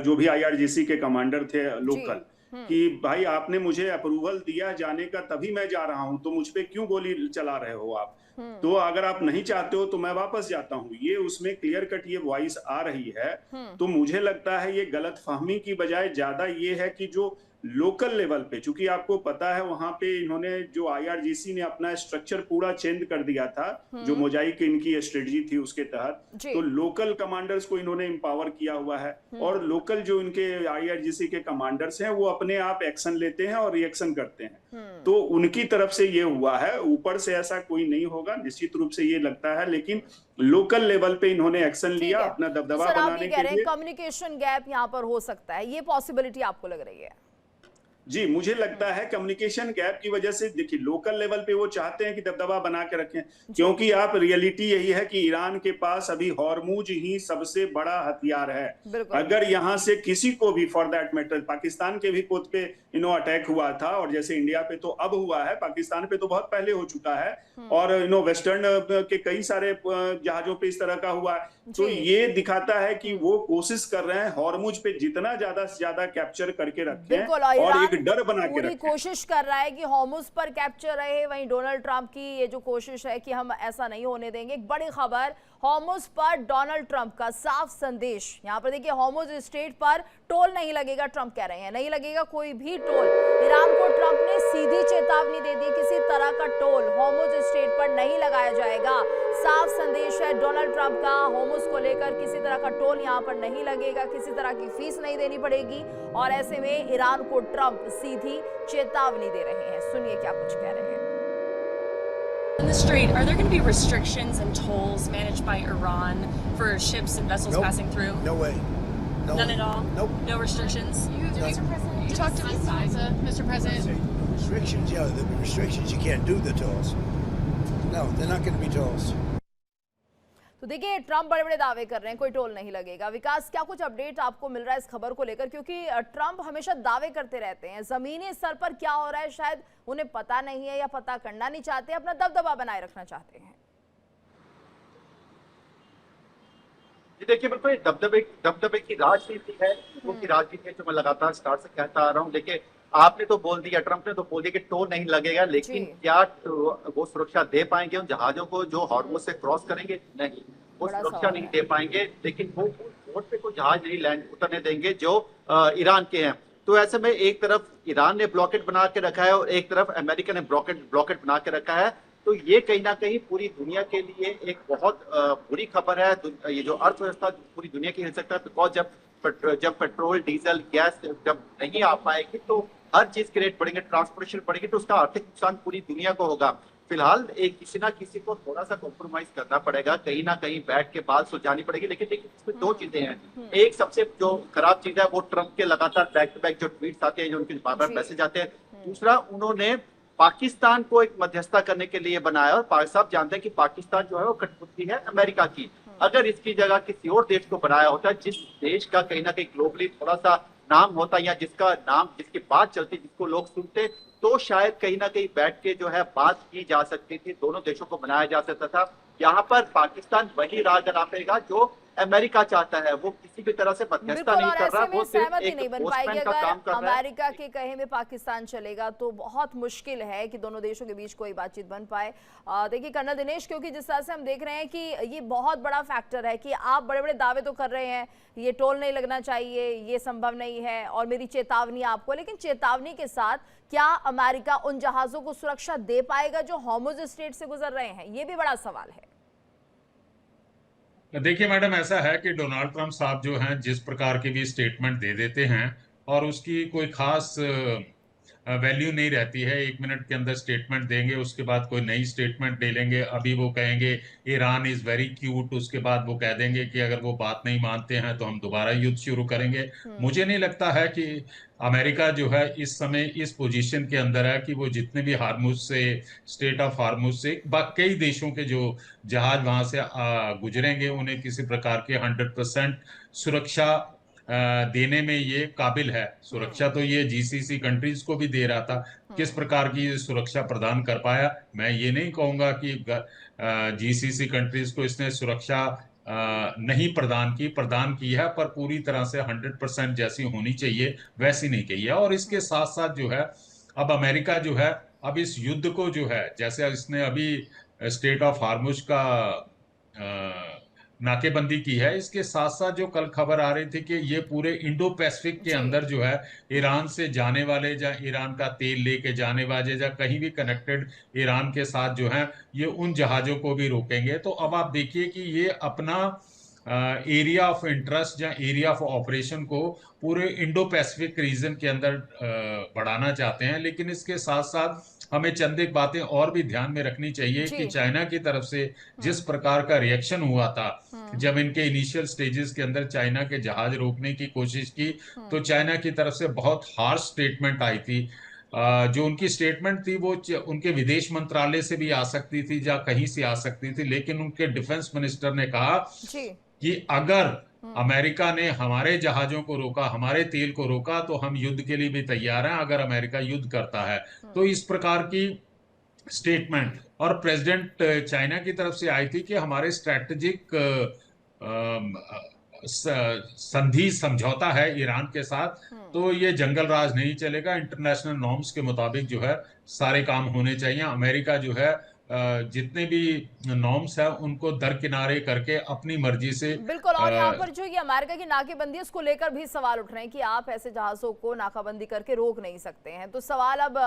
[SPEAKER 4] जो भी IRGC के कमांडर थे लोकल, कि भाई आपने मुझे अप्रूवल दिया जाने का, तभी मैं जा रहा हूं, तो मुझ पे क्यों गोली चला रहे हो आप? तो अगर आप नहीं चाहते हो तो मैं वापस जाता हूं। ये उसमें क्लियर कट ये वॉइस आ रही है। तो मुझे लगता है ये गलतफहमी की बजाय ज्यादा ये है कि जो लोकल लेवल पे, चूंकि आपको पता है वहां पे इन्होंने जो IRGC ने अपना स्ट्रक्चर पूरा चेंज कर दिया था, जो मोजाइक इनकी स्ट्रेटजी थी उसके तहत, तो लोकल कमांडर्स को इन्होंने एम्पावर किया हुआ है, और लोकल जो इनके IRGC के कमांडर्स हैं वो अपने आप एक्शन लेते हैं और रिएक्शन करते हैं। तो उनकी तरफ से ये हुआ है, ऊपर से ऐसा कोई नहीं होगा, निश्चित रूप से ये लगता है, लेकिन लोकल लेवल पे इन्होंने एक्शन लिया अपना दबदबा बनाने के लिए।
[SPEAKER 1] कम्युनिकेशन गैप यहाँ पर हो सकता है, ये पॉसिबिलिटी आपको लग रही है?
[SPEAKER 4] जी, मुझे लगता है कम्युनिकेशन गैप की वजह से, देखिए लोकल लेवल पे वो चाहते हैं कि दबदबा बना के रखें, क्योंकि आप रियलिटी यही है कि ईरान के पास अभी हॉर्मुज ही सबसे बड़ा हथियार है। अगर यहाँ से किसी को भी, फॉर दैट मैटर पाकिस्तान के भी पोत पे अटैक हुआ था, और जैसे इंडिया पे तो अब हुआ है, पाकिस्तान पे तो बहुत पहले हो चुका है, और वेस्टर्न के कई सारे जहाजों पे इस तरह का हुआ है। तो ये दिखाता है कि वो कोशिश कर रहे हैं हॉर्मुज पे जितना ज्यादा से ज्यादा कैप्चर करके रखें, और एक डर बना के रखें।
[SPEAKER 1] कोशिश कर रहा है कि हॉर्मुज पर कैप्चर रहे। वहीं डोनाल्ड ट्रंप की ये जो कोशिश है कि हम ऐसा नहीं होने देंगे। एक बड़ी खबर, हॉर्मुज पर डोनाल्ड ट्रंप का साफ संदेश। यहाँ पर देखिए, हॉर्मुज स्ट्रेट पर टोल नहीं लगेगा, ट्रंप कह रहे हैं नहीं लगेगा कोई भी टोल। ईरान को ट्रंप ने सीधी चेतावनी दे दी, किसी तरह का टोल होर्मुज स्ट्रेट पर नहीं लगाया जाएगा। साफ संदेश है डोनाल्ड ट्रंप का, होर्मुज को लेकर किसी तरह का टोल यहां पर नहीं लगेगा, किसी तरह की फीस नहीं देनी पड़ेगी। और ऐसे में ईरान को ट्रंप सीधी चेतावनी दे रहे हैं। सुनिए क्या कुछ कह रहे हैं।
[SPEAKER 5] In the strait, are there going to be restrictions and tolls managed by Iran for ships and vessels passing through?
[SPEAKER 6] No way. No
[SPEAKER 5] None
[SPEAKER 6] way.
[SPEAKER 5] at all?
[SPEAKER 6] Nope.
[SPEAKER 5] No restrictions?
[SPEAKER 6] None.
[SPEAKER 5] You talked to me, Mr. President.
[SPEAKER 6] Restrictions, yeah, there'll be restrictions. You can't do the tolls. No, they're not going to be tolls.
[SPEAKER 1] तो देखिए Trump बड़े बड़े दावे कर रहे हैं, कोई toll नहीं लगेगा। विकास, क्या कुछ अपडेट आपको मिल रहा है इस खबर को लेकर, क्योंकि ट्रंप हमेशा दावे करते रहते हैं, जमीनी स्तर पर क्या हो रहा है शायद उन्हें पता नहीं है या पता करना नहीं चाहते, अपना दबदबा बनाए रखना चाहते हैं।
[SPEAKER 2] जी देखिए, बिल्कुल दबदबे की राजनीति है, वो की राजनीति है जो मैं लगातार स्टार्ट से कहता आ रहा हूँ। देखिए, आपने तो बोल दिया, ट्रंप ने तो बोल दिया कि टोल नहीं लगेगा, लेकिन क्या वो सुरक्षा दे पाएंगे उन जहाजों को जो हॉर्मुज से क्रॉस करेंगे? नहीं, वो सुरक्षा नहीं दे पाएंगे। लेकिन वो पोर्ट पे कोई जहाज नहीं लैंड उतरने देंगे जो ईरान के हैं। तो ऐसे में एक तरफ ईरान ने ब्लॉकेट बना के रखा है और एक तरफ अमेरिका ने ब्लॉकेट बना के रखा है। तो ये कहीं ना कहीं पूरी दुनिया के लिए एक बहुत बुरी खबर है। ये जो अर्थव्यवस्था पूरी दुनिया की हिल सकता है, बिकॉज जब पेट्रोल, डीजल, गैस जब नहीं आ पाएगी तो हर चीज के रेट बढ़ेंगे, ट्रांसपोर्टेशन बढ़ेगी, तो उसका आर्थिक नुकसान पूरी दुनिया को होगा। फिलहाल एक किसी ना किसी को थोड़ा सा कॉम्प्रोमाइज करना पड़ेगा, कहीं ना कहीं बैठ के बात सुलझानी पड़ेगी। लेकिन देखिए, इसमें दो चीजें हैं। एक सबसे जो खराब चीज है वो ट्रंप के लगातार बैक टू बैक जो ट्वीट्स आते हैं, जो उनके बार बार मैसेज आते हैं। दूसरा, उन्होंने पाकिस्तान को एक मध्यस्थता करने के लिए बनाया और साहब जानते हैं कि पाकिस्तान जो है वो कठपुतली है अमेरिका की। अगर इसकी जगह किसी और देश को बनाया होता, जिस देश का कहीं ना कहीं ग्लोबली थोड़ा सा नाम होता या जिसका नाम, जिसकी बात चलती, जिसको लोग सुनते, तो शायद कहीं ना कहीं बैठ के जो है बात की जा सकती थी, दोनों देशों को बनाया जा सकता था। यहाँ पर पाकिस्तान वही राह अपनाएगा जो अमेरिका चाहता है, वो किसी भी तरह से मध्यस्थता नहीं कर रहा, वो सिर्फ
[SPEAKER 1] सहमति
[SPEAKER 2] एक
[SPEAKER 1] नहीं बन
[SPEAKER 2] पोस्टमैन
[SPEAKER 1] पाएगी।
[SPEAKER 2] का काम कर
[SPEAKER 1] अगर
[SPEAKER 2] रहा है।
[SPEAKER 1] अमेरिका के कहे में पाकिस्तान चलेगा तो बहुत मुश्किल है कि दोनों देशों के बीच कोई बातचीत बन पाए। देखिए कर्नल दिनेश, क्योंकि जिस तरह से हम देख रहे हैं कि ये बहुत बड़ा फैक्टर है कि आप बड़े बड़े दावे तो कर रहे हैं, ये टोल नहीं लगना चाहिए, ये संभव नहीं है और मेरी चेतावनी आपको, लेकिन चेतावनी के साथ क्या अमेरिका उन जहाजों को सुरक्षा दे पाएगा जो हॉर्मुज स्ट्रेट से गुजर रहे हैं? ये भी बड़ा सवाल है।
[SPEAKER 3] देखिए मैडम, ऐसा है कि डोनाल्ड ट्रंप साहब जो हैं जिस प्रकार के भी स्टेटमेंट दे देते हैं और उसकी कोई खास वैल्यू नहीं रहती है। 1 मिनट के अंदर स्टेटमेंट देंगे, उसके बाद कोई नई स्टेटमेंट ले लेंगे। अभी वो कहेंगे ईरान इज वेरी क्यूट, उसके बाद वो कह देंगे कि अगर वो बात नहीं मानते हैं तो हम दोबारा युद्ध शुरू करेंगे। मुझे नहीं लगता है कि अमेरिका जो है इस समय इस पोजीशन के अंदर है कि वो जितने भी हार्मुज से, स्टेट ऑफ हार्मुज से कई देशों के जो जहाज वहां से गुजरेंगे उन्हें किसी प्रकार के 100% सुरक्षा देने में ये काबिल है। सुरक्षा तो ये जीसीसी कंट्रीज को भी दे रहा था, किस प्रकार की सुरक्षा प्रदान कर पाया। मैं ये नहीं कहूंगा कि जीसीसी कंट्रीज को इसने सुरक्षा नहीं प्रदान की है, पर पूरी तरह से 100% जैसी होनी चाहिए वैसी नहीं की है। और इसके साथ साथ जो है अब अमेरिका जो है अब इस युद्ध को जो है, जैसे इसने अभी स्टेट ऑफ हार्मुज का नाकेबंदी की है, इसके साथ साथ जो कल खबर आ रही थी कि ये पूरे इंडो पैसिफिक के अंदर जो है ईरान से जाने वाले या ईरान का तेल लेके जाने वाले या कहीं भी कनेक्टेड ईरान के साथ जो है ये उन जहाजों को भी रोकेंगे। तो अब आप देखिए कि ये अपना एरिया ऑफ इंटरेस्ट या एरिया ऑफ ऑपरेशन को पूरे इंडो पैसिफिक रीजन के अंदर बढ़ाना चाहते हैं। लेकिन इसके साथ साथ हमें चंद एक बातें और भी ध्यान में रखनी चाहिए कि चाइना की तरफ से जिस प्रकार का रिएक्शन हुआ था जब इनके इनिशियल स्टेजेस के अंदर चाइना के जहाज रोकने की कोशिश की, तो चाइना की तरफ से बहुत हार्श स्टेटमेंट आई थी। जो उनकी स्टेटमेंट थी वो उनके विदेश मंत्रालय से भी आ सकती थी या कहीं से आ सकती थी, लेकिन उनके डिफेंस मिनिस्टर ने कहा कि अगर अमेरिका ने हमारे जहाजों को रोका, हमारे तेल को रोका, तो हम युद्ध के लिए भी तैयार हैं अगर अमेरिका युद्ध करता है। तो इस प्रकार की स्टेटमेंट और प्रेसिडेंट चाइना की तरफ से आई थी कि हमारे स्ट्रैटेजिक संधि समझौता है ईरान के साथ, तो ये जंगल राज नहीं चलेगा, इंटरनेशनल नॉर्म्स के मुताबिक जो है सारे काम होने चाहिए। अमेरिका जो है जितने भी नॉर्म्स है उनको दरकिनारे करके अपनी मर्जी से
[SPEAKER 1] बिल्कुल। और यहाँ पर जो ये अमेरिका की नाकेबंदी है उसको लेकर भी सवाल उठ रहे हैं कि आप ऐसे जहाजों को नाकाबंदी करके रोक नहीं सकते हैं, तो सवाल अब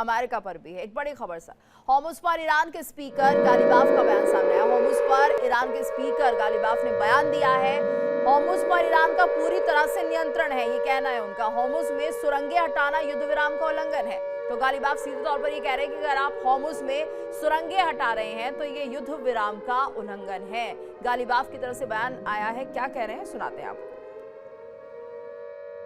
[SPEAKER 1] अमेरिका पर भी है। एक बड़ी खबर सर, होर्मुज पर ईरान के स्पीकर गालिबाफ का बयान सामने आया। होर्मुज पर ईरान के स्पीकर गालिबाफ ने बयान दिया है। होर्मुज पर ईरान का पूरी तरह से नियंत्रण है, ये कहना है उनका। होर्मुज में सुरंगें हटाना युद्ध विराम का उल्लंघन है। तो गालिबाफ सीधे तौर पर ये कह रहे हैं कि अगर आप होर्मुज में सुरंगें हटा रहे हैं तो ये युद्ध विराम का उल्लंघन है। गालिबाफ की तरफ से बयान आया है, क्या कह रहे हैं सुनाते हैं आपको।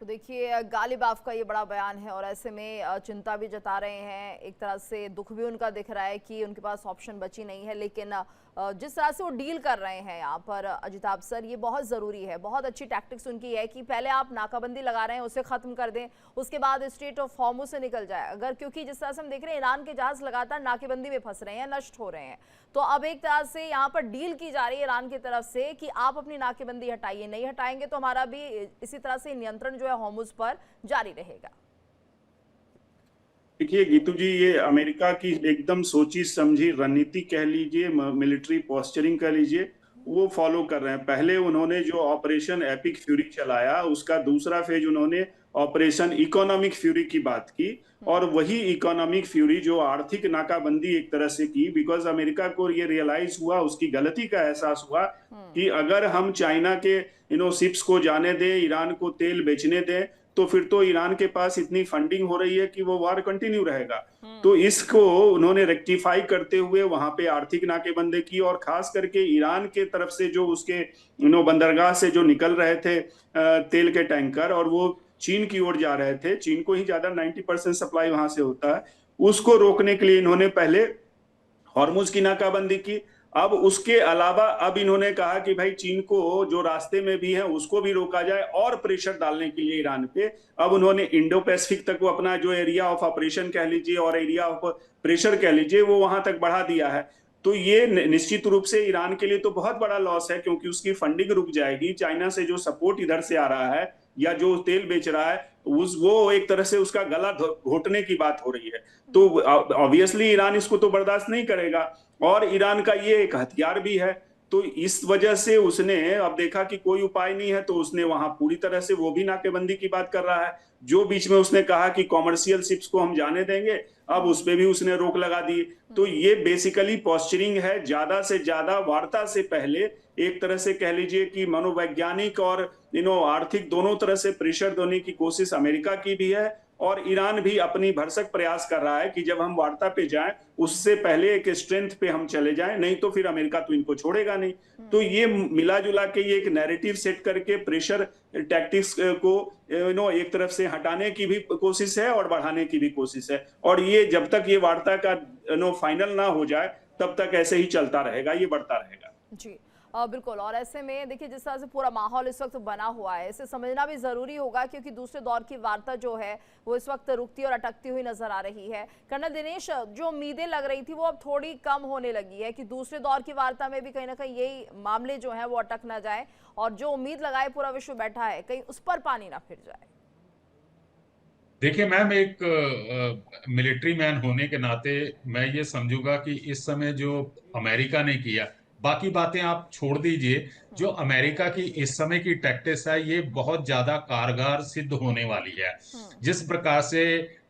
[SPEAKER 1] तो देखिए गालिबाफ का ये बड़ा बयान है और ऐसे में चिंता भी जता रहे हैं, एक तरह से दुख भी उनका दिख रहा है कि उनके पास ऑप्शन बची नहीं है। लेकिन जिस तरह से वो डील कर रहे हैं यहाँ पर अजिताभ सर, ये बहुत ज़रूरी है। बहुत अच्छी टैक्टिक्स उनकी है कि पहले आप नाकाबंदी लगा रहे हैं उसे ख़त्म कर दें, उसके बाद स्ट्रेट ऑफ हॉर्मुज से निकल जाए अगर, क्योंकि जिस तरह से हम देख रहे हैं ईरान के जहाज़ लगातार नाकेबंदी में फंस रहे हैं, नष्ट हो रहे हैं। तो अब एक तरह से यहाँ पर डील की जा रही है ईरान की तरफ से कि आप अपनी नाकेबंदी हटाइए, नहीं हटाएंगे तो हमारा भी इसी तरह से नियंत्रण जो है हॉर्मुज पर जारी रहेगा।
[SPEAKER 4] देखिए गीतू जी, ये अमेरिका की एकदम सोची समझी रणनीति कह लीजिए, मिलिट्री पोस्चरिंग कह लीजिए, वो फॉलो कर रहे हैं। पहले उन्होंने जो ऑपरेशन एपिक फ्यूरी चलाया, उसका दूसरा फेज उन्होंने ऑपरेशन इकोनॉमिक फ्यूरी की बात की, और वही इकोनॉमिक फ्यूरी जो आर्थिक नाकाबंदी एक तरह से की, बिकॉज अमेरिका को ये रियलाइज हुआ, उसकी गलती का एहसास हुआ कि अगर हम चाइना के शिप्स को जाने दें, ईरान को तेल बेचने दें, तो फिर तो ईरान के पास इतनी फंडिंग हो रही है कि वो वार कंटिन्यू रहेगा। तो इसको उन्होंने रेक्टिफाई करते हुए वहां पे आर्थिक नाकेबंदी की, और खास करके ईरान के तरफ से जो उसके बंदरगाह से जो निकल रहे थे तेल के टैंकर और वो चीन की ओर जा रहे थे, चीन को ही ज्यादा 90% सप्लाई वहां से होता है, उसको रोकने के लिए इन्होंने पहले हॉर्मुज की नाकाबंदी की। अब उसके अलावा अब इन्होंने कहा कि भाई चीन को जो रास्ते में भी है उसको भी रोका जाए, और प्रेशर डालने के लिए ईरान पे अब उन्होंने इंडो पैसिफिक तक वो अपना जो एरिया ऑफ ऑपरेशन कह लीजिए और एरिया ऑफ प्रेशर कह लीजिए वो वहां तक बढ़ा दिया है। तो ये निश्चित रूप से ईरान के लिए तो बहुत बड़ा लॉस है, क्योंकि उसकी फंडिंग रुक जाएगी। चाइना से जो सपोर्ट इधर से आ रहा है या जो तेल बेच रहा है वो एक तरह से उसका गला घोटने की बात हो रही है। तो ऑब्वियसली ईरान इसको तो बर्दाश्त नहीं करेगा, और ईरान का ये एक हथियार भी है। तो इस वजह से उसने अब देखा कि कोई उपाय नहीं है, तो उसने वहां पूरी तरह से वो भी नाकेबंदी की बात कर रहा है। जो बीच में उसने कहा कि कॉमर्शियल शिप्स को हम जाने देंगे, अब उस पर भी उसने रोक लगा दी। तो ये बेसिकली पॉस्चरिंग है, ज्यादा से ज्यादा वार्ता से पहले एक तरह से कह लीजिए कि मनोवैज्ञानिक और आर्थिक दोनों तरह से प्रेशर देने की कोशिश अमेरिका की भी है, और ईरान भी अपनी भरसक प्रयास कर रहा है कि जब हम वार्ता पे जाएं उससे पहले एक स्ट्रेंथ पे हम चले जाएं, नहीं तो फिर अमेरिका तो इनको छोड़ेगा नहीं। तो ये मिला जुला के ये एक नैरेटिव सेट करके प्रेशर टैक्टिक्स को एक तरफ से हटाने की भी कोशिश है और बढ़ाने की भी कोशिश है, और ये जब तक ये वार्ता का फाइनल ना हो जाए तब तक ऐसे ही चलता रहेगा, ये बढ़ता रहेगा।
[SPEAKER 1] जी, बिल्कुल। और ऐसे में देखिए जिस तरह से पूरा माहौल इस वक्त बना हुआ है, इसे समझना भी जरूरी होगा, क्योंकि दूसरे दौर की वार्ता जो है वो इस वक्त रुकती और अटकती हुई नजर आ रही है। कर्नल दिनेश, जो उम्मीदें लग रही थी वो अब थोड़ी कम होने लगी है कि दूसरे दौर की वार्ता में भी कहीं ना कहीं यही मामले जो है वो अटक ना जाए, और जो उम्मीद लगाए पूरा विश्व बैठा है कहीं उस पर पानी ना फिर जाए।
[SPEAKER 3] देखिए मैम, एक मिलिट्री मैन होने के नाते मैं ये समझूंगा कि इस समय जो अमेरिका ने किया, बाकी बातें आप छोड़ दीजिए, जो अमेरिका की इस समय की टैक्टिक्स है ये बहुत ज्यादा कारगर सिद्ध होने वाली है। जिस प्रकार से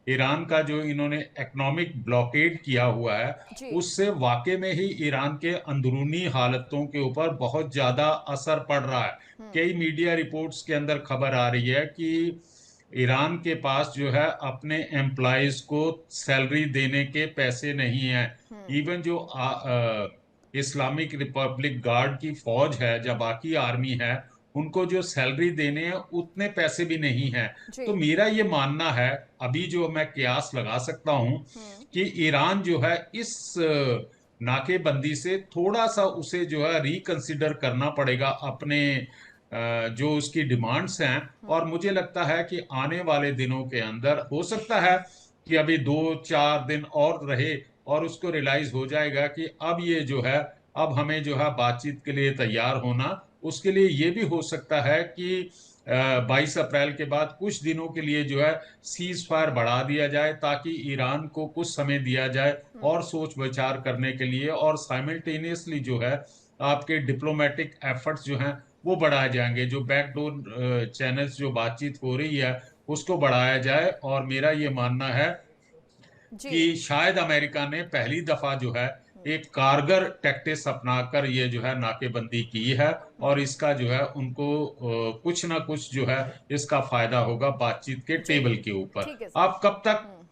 [SPEAKER 3] ईरान का जो इन्होंने इकोनॉमिक ब्लॉकेड किया हुआ है,
[SPEAKER 1] जी।
[SPEAKER 3] उससे वाकई में ही ईरान के अंदरूनी हालतों के ऊपर बहुत ज्यादा असर पड़ रहा है। कई मीडिया रिपोर्ट्स के अंदर खबर आ रही है कि ईरान के पास जो है अपने एम्प्लॉयज को सैलरी देने के पैसे नहीं है। इवन जो इस्लामिक रिपब्लिक गार्ड की फौज है, जो बाकी आर्मी है, उनको जो सैलरी देने हैं उतने पैसे भी नहीं है।
[SPEAKER 1] जी।
[SPEAKER 3] तो मेरा ये मानना है, अभी जो मैं कयास लगा सकता हूं कि ईरान जो है इस नाकेबंदी से थोड़ा सा उसे जो है रिकंसिडर करना पड़ेगा अपने जो उसकी डिमांड्स हैं। और मुझे लगता है कि आने वाले दिनों के अंदर हो सकता है कि अभी 2-4 दिन और रहे और उसको रियलाइज हो जाएगा कि अब ये जो है, अब हमें जो है बातचीत के लिए तैयार होना। उसके लिए ये भी हो सकता है कि 22 अप्रैल के बाद कुछ दिनों के लिए जो है सीज फायर बढ़ा दिया जाए, ताकि ईरान को कुछ समय दिया जाए और सोच विचार करने के लिए, और साइमल्टेनियसली जो है आपके डिप्लोमेटिक एफर्ट्स जो हैं वो बढ़ाए जाएंगे। जो बैकडोर चैनल्स जो बातचीत हो रही है उसको बढ़ाया जाए। और मेरा ये मानना है
[SPEAKER 1] जी।
[SPEAKER 3] कि शायद अमेरिका ने पहली दफा जो है एक कारगर टैक्टिक्स अपनाकर ये जो है नाकेबंदी की है, और इसका जो है उनको कुछ ना कुछ जो है इसका फायदा होगा बातचीत के टेबल के ऊपर।
[SPEAKER 1] ठीक है सर।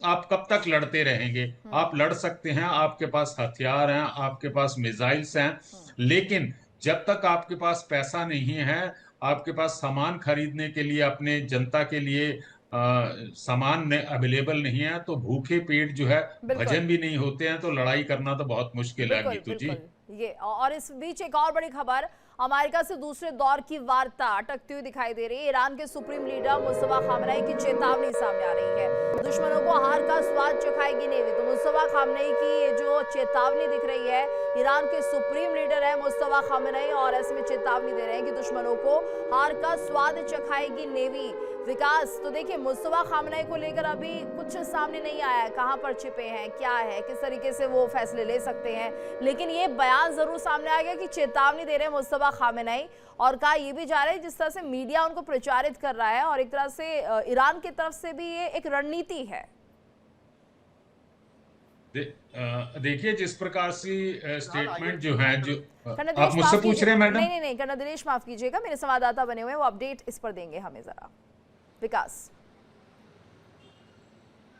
[SPEAKER 3] आप कब तक लड़ते रहेंगे? आप लड़ सकते हैं, आपके पास हथियार हैं, आपके पास मिसाइल्स हैं, लेकिन जब तक आपके पास पैसा नहीं है, आपके पास सामान खरीदने के लिए, अपने जनता के लिए सामान अवेलेबल नहीं है, तो भूखे पेट जो है
[SPEAKER 1] बिल्कुल।
[SPEAKER 3] भजन भी नहीं होते हैं, तो लड़ाई करना तो बहुत मुश्किल है
[SPEAKER 1] बिल्कुल
[SPEAKER 3] गीतू जी।
[SPEAKER 1] बिल्कुल। ये और इस बीच एक और बड़ी खबर, अमेरिका से दूसरे दौर की वार्ता अटकती हुई दिखाई दे रही है। ईरान के सुप्रीम लीडर मुस्तफा खामनेई की चेतावनी सामने आ रही है, दुश्मनों को हार का स्वाद चखाएगी नेवी। तो मुस्तफा खामनेई की ये जो चेतावनी दिख रही है, ईरान के सुप्रीम लीडर है मुस्तफा खामनेई, और ऐसे में चेतावनी दे रहे हैं कि दुश्मनों को हार का स्वाद चखाएगी नेवी। विकास, तो देखिए मुस्तफा खामनेई को लेकर अभी कुछ सामने नहीं आया है, कहां पर छिपे हैं, क्या है, किस तरीके से वो फैसले ले सकते हैं, लेकिन ये बयान जरूर सामने आ गया कि चेतावनी दे रहे हैं मुस्तफा खामनेई। और कहा यह भी जा रहा है जिस तरह से मीडिया उनको प्रचारित कर रहा है, और एक तरह से ईरान की तरफ से भी ये एक रणनीति है।
[SPEAKER 3] देखिए जिस प्रकार से स्टेटमेंट जो है, जो
[SPEAKER 1] कर्नल
[SPEAKER 3] आप मुझसे पूछ रहे हैं मैडम।
[SPEAKER 1] नहीं कर्नल दिनेश माफ कीजिएगा, मेरे संवाददाता बने हुए हैं, वो अपडेट इस पर देंगे हमें जरा। विकास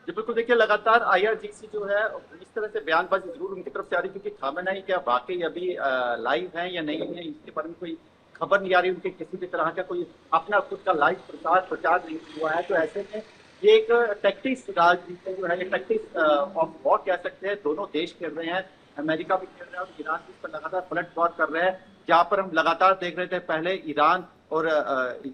[SPEAKER 2] जी बिल्कुल, देखिए लगातार आईआरजीसी जो है इस तरह से बयानबाजी जरूर उनकी तरफ से आ रही, क्योंकि खामेनेई क्या वाकई अभी लाइव है या नहीं है इसके बारे में कोई खबर नहीं आ रही, उनके किसी भी तरह का कोई अपना खुद का लाइव प्रचार नहीं हुआ है। तो ऐसे में ये एक टैक्टिक्स राजनीति जो है, ये टैक्टिक्स ऑफ वॉर कह सकते हैं, दोनों देश खेल रहे हैं, अमेरिका भी खेल रहा है और ईरान भी इस पर लगातार पलट वार कर रहे हैं। जहाँ पर हम लगातार देख रहे थे पहले ईरान और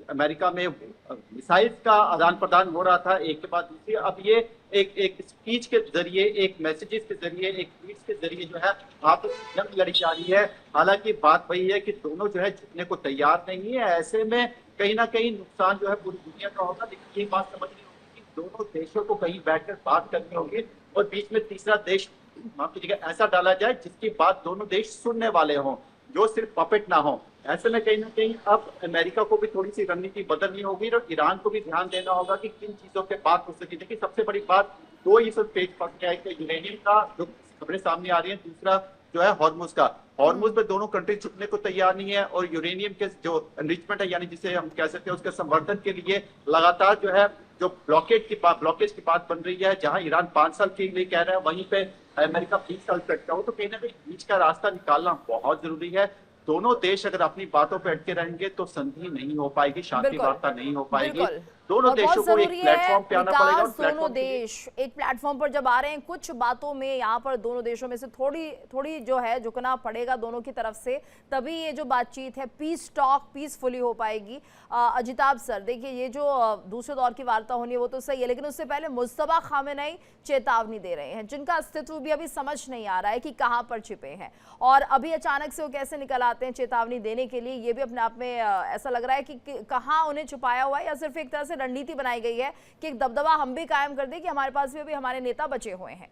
[SPEAKER 2] अमेरिका में मिसाइल्स का आदान प्रदान हो रहा था एक के बाद दूसरी, अब ये एक स्पीच के जरिए, एक मैसेजेस के जरिए, एक ट्वीट्स के जरिए जो है आपस में जंग लड़ी जा रही है। हालांकि बात वही है कि दोनों जो है झुकने को तैयार नहीं है। ऐसे में कहीं ना कहीं नुकसान जो है पूरी दुनिया का होगा, लेकिन ये बात समझनी होगी कि दोनों देशों को कहीं बैठकर बात करनी होगी और बीच में तीसरा देश माफ कीजिएगा ऐसा डाला जाए जिसकी बात दोनों देश सुनने वाले हों, जो सिर्फ पपेट ना हो। ऐसे में कहीं ना कहीं अब अमेरिका को भी थोड़ी सी रणनीति बदलनी होगी और ईरान को भी ध्यान देना होगा कि किन चीजों पे बात हो सके। देखिए सबसे बड़ी बात दो ही सब पेज पर है, यूरेनियम का जो खबरें सामने आ रही हैं, दूसरा जो है हॉर्मुज का। हॉर्मुज में दोनों कंट्री झुकने को तैयार नहीं है और यूरेनियम के जो एनरिचमेंट है, यानी जिसे हम कह सकते हैं उसके संवर्धन के लिए लगातार जो है जो ब्लॉकेज की बात बन रही है। जहां ईरान 5 साल के लिए कह रहा है, वहीं पे अमेरिका 20 साल तक का हो। तो कहीं ना कहीं बीच का रास्ता निकालना बहुत जरूरी है। दोनों देश अगर अपनी बातों पर अटके रहेंगे तो संधि नहीं हो पाएगी, शांति वार्ता नहीं हो पाएगी। दोनों
[SPEAKER 1] और
[SPEAKER 2] देशों
[SPEAKER 1] बहुत
[SPEAKER 2] को एक
[SPEAKER 1] जरूरी है
[SPEAKER 2] प्लेटफॉर्म पे आना पड़ेगा और
[SPEAKER 1] विकास, दोनों
[SPEAKER 2] प्लेटफॉर्म के लिए
[SPEAKER 1] देश एक प्लेटफॉर्म पर जब आ रहे हैं, कुछ बातों में यहाँ पर दोनों देशों में से थोड़ी थोड़ी जो है झुकना पड़ेगा दोनों की तरफ से, तभी ये जो बातचीत है पीस टॉक पीसफुली हो पाएगी। अजिताभ सर, देखिए ये जो दूसरे दौर की वार्ता होनी है वो तो सही है, लेकिन उससे पहले मुस्तफा खामेनेई चेतावनी दे रहे हैं, जिनका अस्तित्व भी अभी समझ नहीं आ रहा है कि कहाँ पर छिपे हैं, और अभी अचानक से वो कैसे निकल आते हैं चेतावनी देने के लिए। ये भी अपने आप में ऐसा लग रहा है कि कहाँ उन्हें छुपाया हुआ है, या सिर्फ एक तरह से रणनीति बनाई गई है कि एक दबदबा हम भी कायम कर दें कि हमारे पास भी अभी हमारे नेता बचे हुए हैं।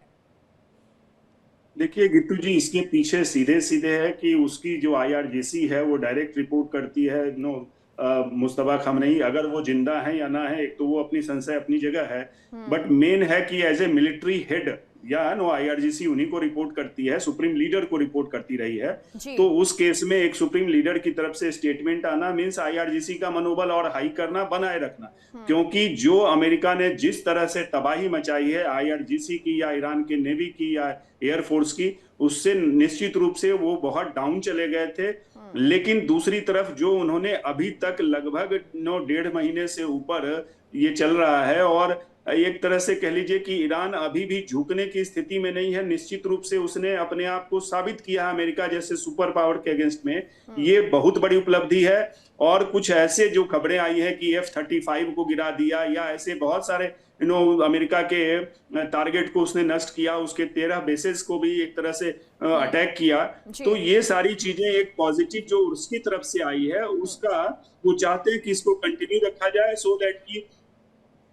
[SPEAKER 4] देखिए गिट्टू जी, इसके पीछे सीधे सीधे है कि उसकी जो IRGC है वो डायरेक्ट रिपोर्ट करती है मुस्तफा खामेनेई, अगर वो जिंदा है या ना है, एक तो वो अपनी संशय अपनी जगह है, बट मेन है कि एज ए मिलिट्री हेड या IRGC उन्हीं को रिपोर्ट करती है, सुप्रीम लीडर को रिपोर्ट करती रही है। तो उस केस में एक सुप्रीम लीडर की तरफ से स्टेटमेंट आना मींस IRGC का मनोबल और हाई करना, बनाए रखना, क्योंकि जो अमेरिका ने जिस तरह से तबाही मचाई है IRGC की या ईरान के नेवी की या एयरफोर्स की, उससे निश्चित रूप से वो बहुत डाउन चले गए थे। लेकिन दूसरी तरफ जो उन्होंने अभी तक लगभग 1.5 महीने से ऊपर ये चल रहा है, और एक तरह से कह लीजिए कि ईरान अभी भी झुकने की स्थिति में नहीं है। निश्चित रूप से उसने अपने आप को साबित किया अमेरिका जैसे सुपर पावर के अगेंस्ट में, ये बहुत बड़ी उपलब्धि है। और कुछ ऐसे जो खबरें आई है कि F-35 को गिरा दिया, या ऐसे बहुत सारे अमेरिका के टारगेट को उसने नष्ट किया, उसके 13 बेसेस को भी एक तरह से अटैक किया, तो ये सारी चीजें एक पॉजिटिव जो उसकी तरफ से आई है, उसका वो चाहते हैं कि इसको कंटिन्यू रखा जाए, सो दैट कि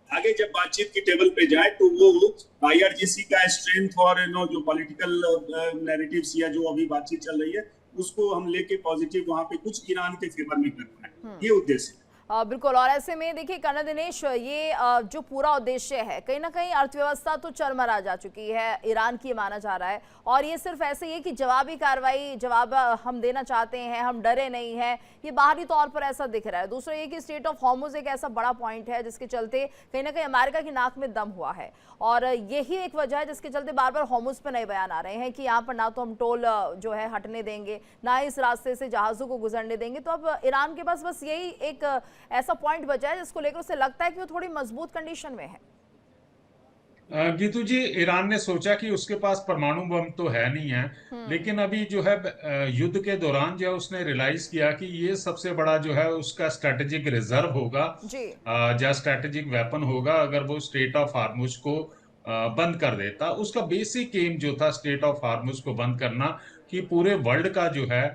[SPEAKER 4] आगे जब बातचीत की टेबल पे जाए तो वो IRGC का स्ट्रेंथ और जो पॉलिटिकल नैरेटिव्स या जो अभी बातचीत चल रही है उसको हम लेके पॉजिटिव वहां पे कुछ ईरान के फेवर में कर पाए, ये उद्देश्य है।
[SPEAKER 1] बिल्कुल, और ऐसे में देखिए कर्नल दिनेश, ये जो पूरा उद्देश्य है, कहीं ना कहीं अर्थव्यवस्था तो चरमरा जा चुकी है ईरान की, माना जा रहा है, और ये सिर्फ ऐसे ही है कि जवाबी कार्रवाई जवाब हम देना चाहते हैं, हम डरे नहीं हैं, ये बाहरी तौर पर ऐसा दिख रहा है। दूसरा ये कि स्ट्रेट ऑफ हॉर्मुज़ एक ऐसा बड़ा पॉइंट है जिसके चलते कहीं ना कहीं अमेरिका की नाक में दम हुआ है, और यही एक वजह है जिसके चलते बार बार हॉर्मुज़ पर नए बयान आ रहे हैं कि यहाँ पर ना तो हम टोल जो है हटने देंगे, ना इस रास्ते से जहाज़ों को गुजरने देंगे। तो अब ईरान के पास बस यही एक ऐसा पॉइंट बचा है जिसको लेकर उसे लगता है कि वो थोड़ी मजबूत कंडीशन में है।
[SPEAKER 3] गीतू जी, ईरान ने सोचा कि उसके पास परमाणु बम तो है नहीं है, लेकिन अभी जो है युद्ध के दौरान जो है उसने रियलाइज किया कि ये सबसे बड़ा जो है उसका स्ट्रेटेजिक रिजर्व होगा, या स्ट्रेटेजिक वेपन होगा अगर वो स्ट्रेट ऑफ हार्मुज को बंद कर देता। उसका बेसिक एम जो था स्ट्रेट ऑफ हार्मुज को बंद करना, कि पूरे वर्ल्ड का जो है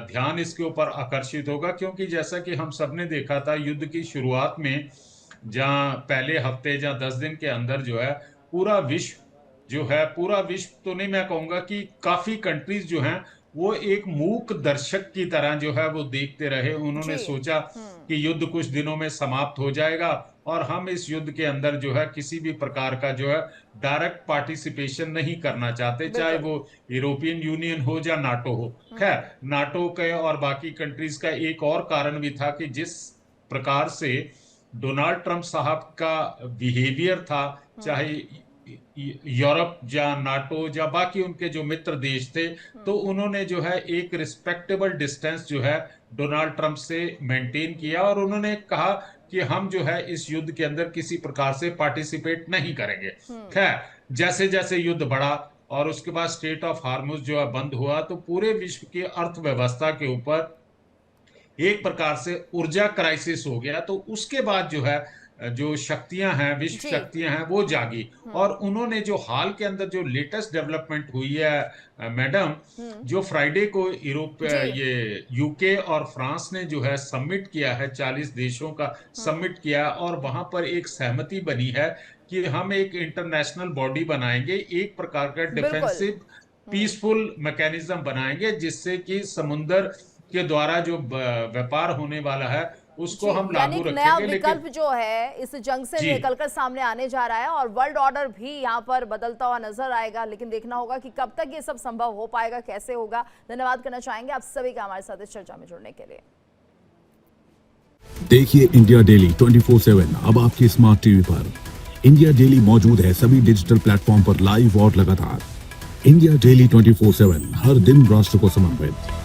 [SPEAKER 3] ध्यान इसके ऊपर आकर्षित होगा, क्योंकि जैसा कि हम सबने देखा था युद्ध की शुरुआत में, जहां पहले हफ्ते या 10 दिन के अंदर जो है पूरा विश्व तो नहीं, मैं कहूंगा कि काफी कंट्रीज जो हैं वो एक मूक दर्शक की तरह जो है वो देखते रहे। उन्होंने सोचा कि युद्ध कुछ दिनों में समाप्त हो जाएगा और हम इस युद्ध के अंदर जो है किसी भी प्रकार का जो है डायरेक्ट पार्टिसिपेशन नहीं करना चाहते, चाहे वो यूरोपियन यूनियन हो या नाटो हो। खैर, नाटो के और बाकी कंट्रीज का एक और कारण भी था कि जिस प्रकार से डोनाल्ड ट्रंप साहब का बिहेवियर था, चाहे यूरोप या नाटो या बाकी उनके जो मित्र देश थे, तो उन्होंने जो है एक रिस्पेक्टेबल डिस्टेंस जो है डोनाल्ड ट्रंप से मेंटेन किया, और उन्होंने कहा कि हम जो है इस युद्ध के अंदर किसी प्रकार से पार्टिसिपेट नहीं करेंगे। खैर, जैसे जैसे युद्ध बढ़ा और उसके बाद स्ट्रेट ऑफ हार्मुज जो है बंद हुआ, तो पूरे विश्व की अर्थव्यवस्था के ऊपर एक प्रकार से ऊर्जा क्राइसिस हो गया। तो उसके बाद जो है जो शक्तियां हैं, विश्व शक्तियां हैं, वो जागी, और उन्होंने जो हाल के अंदर जो लेटेस्ट डेवलपमेंट हुई है मैडम, जो फ्राइडे को ये यूके और फ्रांस ने जो है सबमिट किया है, 40 देशों का सबमिट किया, और वहां पर एक सहमति बनी है कि हम एक इंटरनेशनल बॉडी बनाएंगे, एक प्रकार का डिफेंसिव पीसफुल मैकेनिज्म बनाएंगे, जिससे कि समुद्र के द्वारा जो व्यापार होने वाला है उसको हम लागू रखेंगे।
[SPEAKER 1] नया विकल्प जो है इस जंग से निकलकर सामने आने जा रहा है, और वर्ल्ड ऑर्डर भी यहाँ पर बदलता हुआ नजर आएगा, लेकिन देखना होगा कि कब तक ये सब संभव हो पाएगा, कैसे होगा। धन्यवाद करना चाहेंगे आप सभी का हमारे साथ इस चर्चा में जुड़ने के लिए।
[SPEAKER 7] देखिए इंडिया डेली 24/7 अब आपकी स्मार्ट टीवी पर। इंडिया डेली मौजूद है सभी डिजिटल प्लेटफॉर्म पर लाइव और लगातार। इंडिया डेली 24/7 हर दिन राष्ट्र को समर्पित।